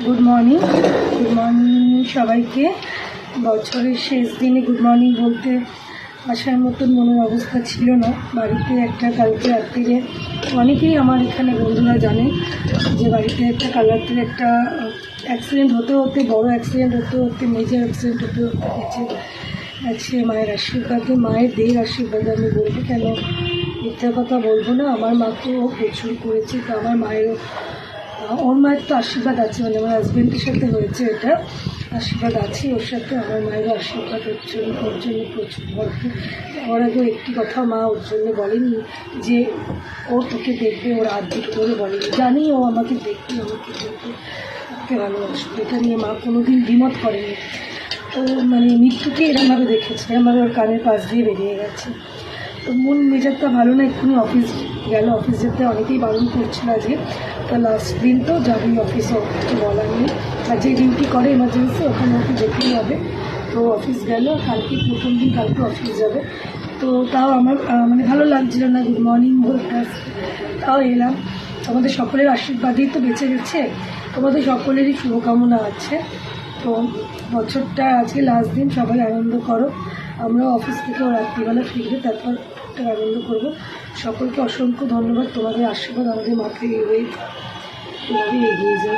Good morning সবাইকে। বছরের শেষ দিনে গুড মর্নিং বলতে আসার মতন মনের অবস্থা ছিল না। বাড়িতে একটা কালকে রাত্রিরে, অনেকেই আমার এখানে বন্ধুরা জানে যে বাড়িতে একটা কাল রাত্রিরে একটা অ্যাক্সিডেন্ট হতে হতে, বড় অ্যাক্সিডেন্ট হতে হতে, মেজর অ্যাক্সিডেন্ট হতে হতে বেঁচে আছে মায়ের আশীর্বাদে। মায়ের দেহের আশীর্বাদে আমি বলবো, কেন মিথ্যা কথা বলবো না। আমার মাকেও প্রচুর করেছে, তো আমার মায়েরও, ওর মায়ের তো আশীর্বাদ আছে, মানে আমার হাজব্যান্ডের সাথে হয়েছে এটা, আশীর্বাদ আছে ওর সাথে। আমার মায়েরও আশীর্বাদ ওর জন্য প্রচুর ভরপুর। ওর আগেও একটি কথা মা ওর জন্য বলেনি যে ও তোকে দেখবে, ওর হাত দুটো করে বলেনি। জানি ও আমাকে দেখবে, আমাকে ভালোবাসবে, এটা নিয়ে মা কোনোদিন দ্বিমত করেনি। ও মানে মৃত্যুকে এরমভাবে দেখেছে, এরমভাবে ওর কানের পাশ দিয়ে বেরিয়ে গেছে। তো মন মেজাজটা ভালো না, এক্ষুনি অফিস গেল। অফিস যেতে অনেকেই বারণ করছিল আজকে, তা লাস্ট দিন তো যাবেই অফিসে, কিছু বলার নেই। আর যে ডিউটি করে এমার্জেন্সি, ওখানে ওকে যেতেই হবে। তো অফিস গেল, কালকে প্রথম দিন, কালকে অফিস যাবে। তো তাও আমার মানে ভালো লাগছিল না গুড মর্নিং বলতে, তাও এলাম। তোমাদের সকলের আশীর্বাদেই তো বেঁচে গেছে, তোমাদের সকলেরই শুভকামনা আছে। তো বছরটা আজকে লাস্ট দিন, সবাই আনন্দ করো। আমরাও অফিস থেকেও রাত্রিবেলা ফিরবে, তারপর একটা আনন্দ করব। সকলকে অসংখ্য ধন্যবাদ, তোমাদের আশীর্বাদ আমাদের মাথায় এগিয়ে যায়।